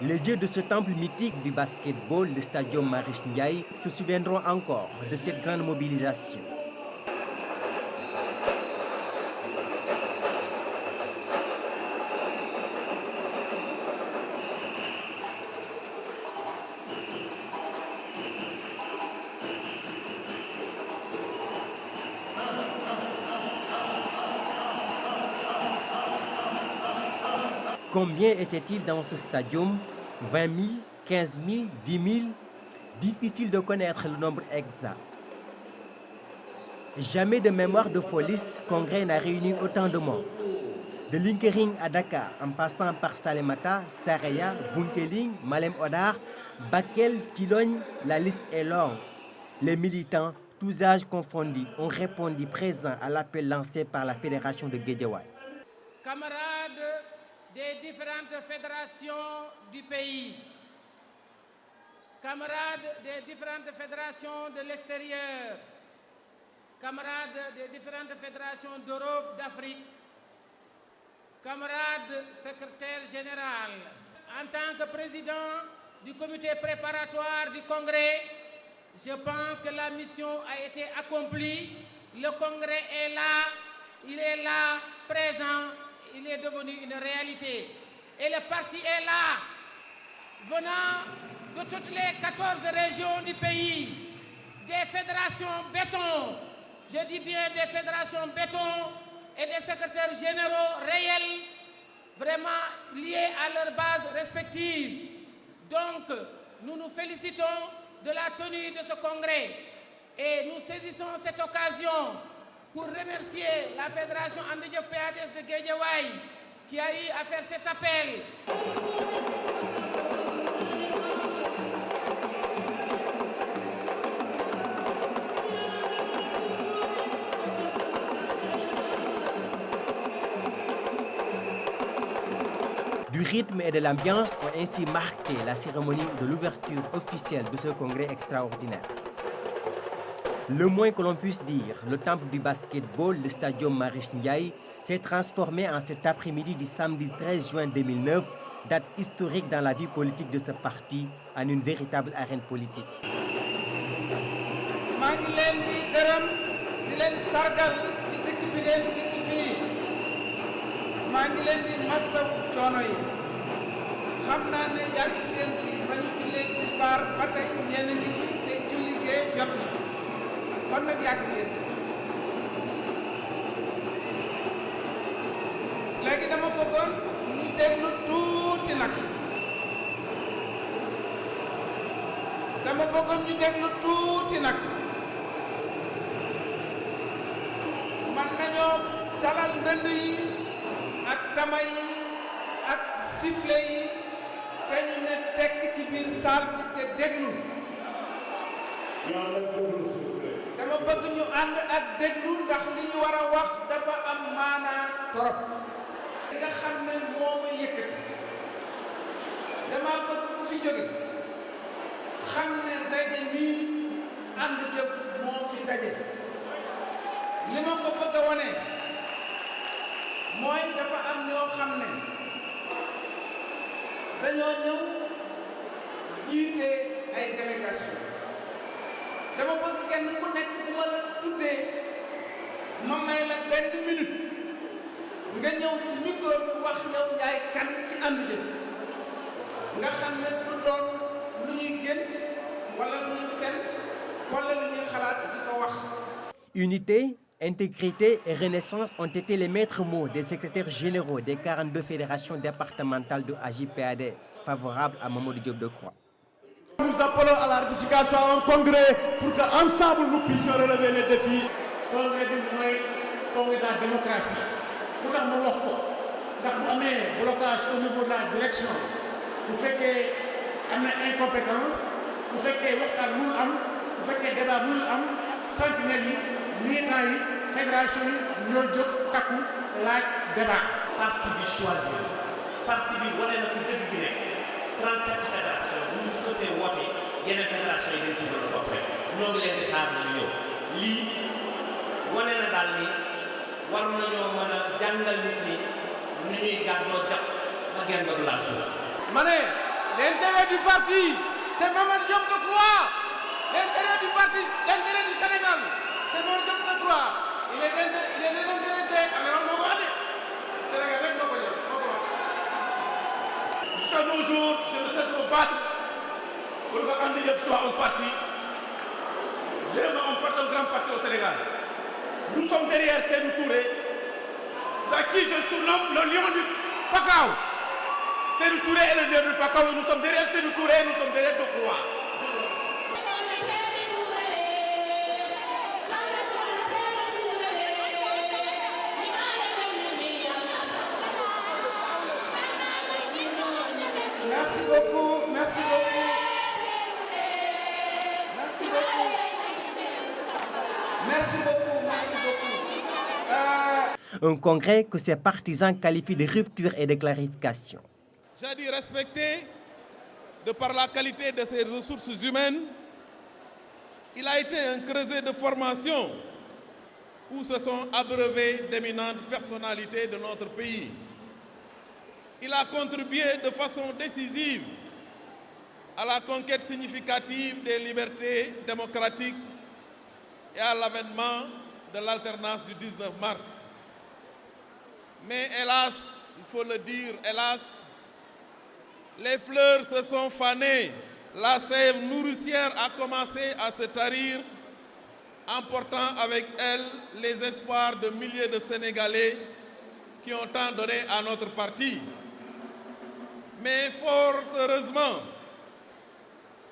Les dieux de ce temple mythique du basketball, le Stadium Marius Ndiaye, se souviendront encore de cette grande mobilisation. Combien était-il dans ce stadium? 20 000, 15 000, 10 000? Difficile de connaître le nombre exact. Jamais de mémoire de foliste, congrès n'a réuni autant de monde. De Linkering à Dakar, en passant par Salémata, Saraya, Bunkeling, Malem Hodar, Bakel, Tilogne, la liste est longue. Les militants, tous âges confondus, ont répondu présents à l'appel lancé par la Fédération de Guédiawaye. Camarades des différentes fédérations du pays, camarades des différentes fédérations de l'extérieur, camarades des différentes fédérations d'Europe, d'Afrique, camarades secrétaires généraux, en tant que président du comité préparatoire du congrès, je pense que la mission a été accomplie. Le congrès est là, il est là, présent. Il est devenu une réalité. Et le parti est là, venant de toutes les 14 régions du pays, des fédérations béton, je dis bien des fédérations béton et des secrétaires généraux réels, vraiment liés à leurs bases respectives. Donc, nous nous félicitons de la tenue de ce congrès et nous saisissons cette occasion pour remercier la Fédération And Jëf PADS de Guédiawaye qui a eu à faire cet appel. Du rythme et de l'ambiance ont ainsi marqué la cérémonie de l'ouverture officielle de ce congrès extraordinaire. Le moins que l'on puisse dire, le temple du basketball, le Stadium Marius Ndiaye, s'est transformé en cet après-midi du samedi 13 juin 2009, date historique dans la vie politique de ce parti, en une véritable arène politique. maa ngi leen di gërëm di leen sargal ci dëkk bi leen dikk fii maa ngi leen di massawu coono yi xam naa ne yàgg ngeen fii ba ñu jullee tisbaar ba tey yéen a ngi fi te julli gee jot na kon nag yàgg ngeen léegi dama bëggoon ñu déglu tuuti nag dama bëggoon ñu déglu tuuti nag man nañoo dalal ndënd yi ak tama yi ak sifflet yi te ñu ne tekk ci biir salle bi te déglu dama bëgg ñu ànd ak déglu ndax li ñu war a wax dafa am maanaa torop li nga xam ne moo ma yëkkati dama bëgg ku fi jóge xam ne daje mii ànd jëf moo fi daje li ma ko bëgg a wane mooy dafa am ñoo xam ne dañoo ñëw jiite ay délégation dama bëgg kenn ku nekk bu ma la tuddee ma may la benn minute nga ñëw ci micro bi wax yow yaay kan ci ànd jëf nga xam ne du doon lu ñuy gént wala lu ñuy fent wala lu ñuy xalaat di ko wax. Unité, intégrité et renaissance ont été les maîtres mots des secrétaires généraux des 42 fédérations départementales de AJ/PADS favorables à Mamadou Diop Decroix. Nous appelons à la ratification à un congrès pour qu'ensemble nous puissions relever les défis. Congrès bi mooy congrès de la démocratie lu tax ma wax ko ndax bu amee blocage au niveau de la direction bu fekkee am na incompétence bu fekkee waxtaan mënul am bu fekkee débat mënul am sentinelle yi militants yi fédération yi ñoo jóg takku laaj débat. parti bi choisir parti bi wane na fi dëgg gi nekk 37 fédération bu ñu jotee woote yeneen fédération yi dañ ci doon topp rek ñoo ngi leen di xaar nañu ñëw lii wane na daal ni war nañoo mën a jàngal nit ñi nu ñuy gàddoo jàpp ba genn ba du laal suuf. ma ne L'intérêt du parti, c'est Mamadou Diop Decroix. L'intérêt du parti, l'intérêt du Sénégal, c'est Mamadou Diop Decroix. Il est désintéressé. Alors, on va dire. Sénégal, on va dire. Jusqu'à nos jours, je ne sais pas battre pour que Andi Diop soit un parti, vraiment un grand parti au Sénégal. Nous sommes derrière Sékou Touré, à qui je surnomme le lion du Pakao. Sékou Touré est le lion du Pakao et nous sommes derrière Sékou Touré, nous sommes derrière Decroix. Merci beaucoup, merci beaucoup. Merci beaucoup. Merci beaucoup, merci beaucoup. Un congrès que ses partisans qualifient de rupture et de clarification. J'ai dit respecter, de par la qualité de ses ressources humaines, il a été un creuset de formation où se sont abreuvées d'éminentes personnalités de notre pays. Il a contribué de façon décisive à la conquête significative des libertés démocratiques et à l'avènement de l'alternance du 19 mars. Mais hélas, il faut le dire, hélas, les fleurs se sont fanées, la sève nourricière a commencé à se tarir, emportant avec elle les espoirs de milliers de Sénégalais qui ont tant donné à notre parti. Mais fort heureusement,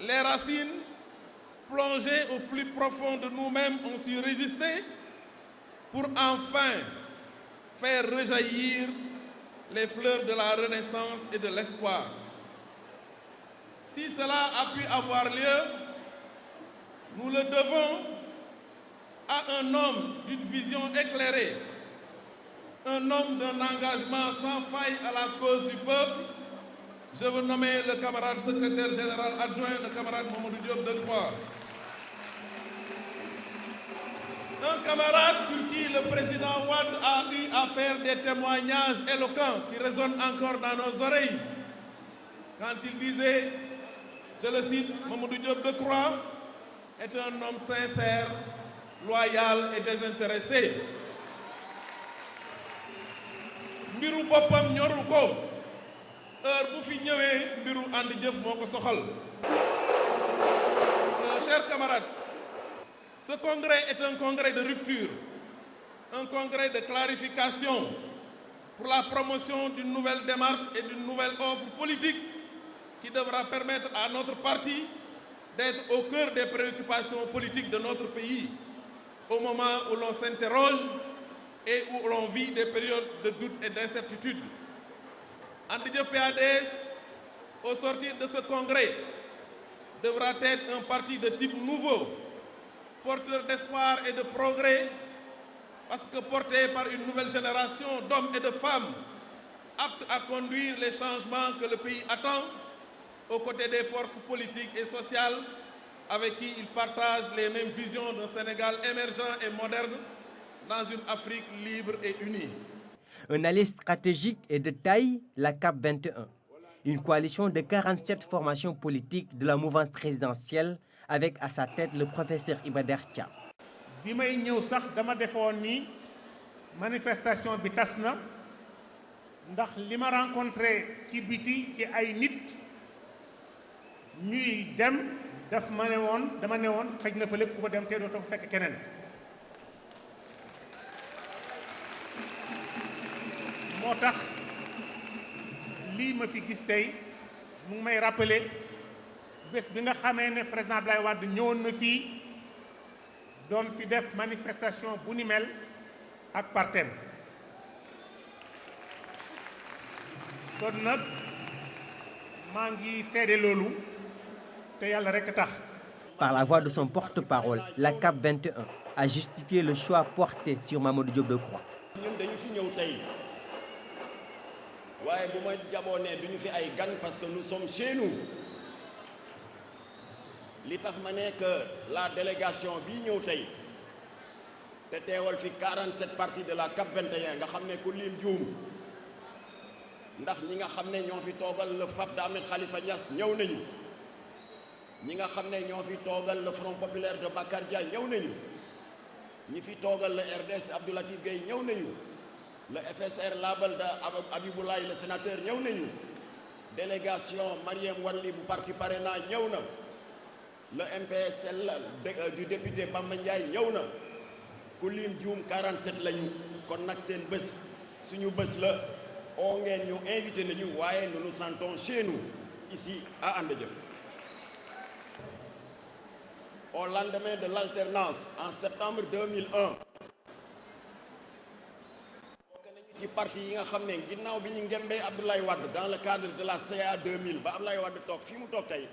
les racines, plongées au plus profond de nous-mêmes, ont su résister pour enfin faire rejaillir les fleurs de la renaissance et de l'espoir. Si cela a pu avoir lieu, nous le devons à un homme d'une vision éclairée, un homme d'un engagement sans faille à la cause du peuple. Je veux nommer le camarade secrétaire général adjoint, le camarade Mamadou Diop Decroix. Un camarade sur qui le président Wade a eu à faire des témoignages éloquents qui résonnent encore dans nos oreilles. Quand il disait, je le cite, Mamadou Diop Decroix est un homme sincère, loyal et désintéressé. Mbiru bopam ñoru ko. Heure bu fi ñëwee mbiru ànd jëf moo ko soxal. Chers camarades, ce congrès est un congrès de rupture, un congrès de clarification pour la promotion d'une nouvelle démarche et d'une nouvelle offre politique qui devra permettre à notre parti d'être au cœur des préoccupations politiques de notre pays au moment où l'on s'interroge et où l'on vit des périodes de doute et d'incertitude. And Jëf PADS, au sortir de ce congrès, devra être un parti de type nouveau, porteur d'espoir et de progrès, parce que porté par une nouvelle génération d'hommes et de femmes aptes à conduire les changements que le pays attend, aux côtés des forces politiques et sociales avec qui il partage les mêmes visions d'un Sénégal émergent et moderne dans une Afrique libre et unie. Un allié stratégique et de taille, la CAP 21, une coalition de 47 formations politiques de la mouvance présidentielle avec à sa tête le professeur Iba Der Thiam. bi may ñëw sax dama defoon ni manifestation bi tas na ndax li ma rencontré ci biti ci ay nit ñuy dem dama ne woon xëj na fa lépp ku ko dem te dootoo fekk keneen. moo tax lii ma fi gis tey mu ngi may rappeler bés bi nga xamee ne président Abdoulaye Wade ñëwoon na fii doon fi def manifestation bu ni mel ak partem kon nag maa ngi seede loolu te yàlla rekk tax. Par la voix de son porte-parole, la CAP 21 a justifié le choix porté sur Mamadou Diop Decroix. ñun dañu fi ñëw tey waaye bu ma jaboonee duñu fi ay gan parce que nous sommes chez nous. li tax ma ne que la délégation bii ñëw tey te teewal fi 47 partis de la CAP 21 nga xam ne ku lim juum ndax ñi nga xam ne ñoo fi toogal le FAP d'Ahmed Khalifa Niass ñëw nañu ñi nga xam ne ñoo fi toogal le Front populaire de Bakar Dia ñëw nañu ñi fi toogal le RDS de Abdou Latif Gueye ñëw nañu le FSR label de Abiboulaye le sénateur ñëw nañu délégation Mariam Wanli bu parti Parena ñëw na le MPSL du député Bamba Ndiaye ñëw na ku lim juum 47 lañu kon nag seen bés suñu bés la oo ngeen ñu invité nañu waaye nous nous sentons chez nous ici à And Jëf. Au lendemain de l'alternance en septembre 2001 bokk nañu ci parti yi nga xam ne ginnaaw bi ñu ngembee Abdoulaye Wade dans le cadre de la CA 2000 ba Abdoulaye Wade toog fii mu toog tey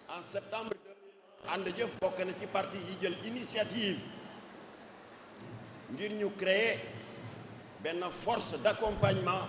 en septembre 2001 And Jëf bokk na ci parti yi jël initiative ngir ñu créer benn force d'accompagnement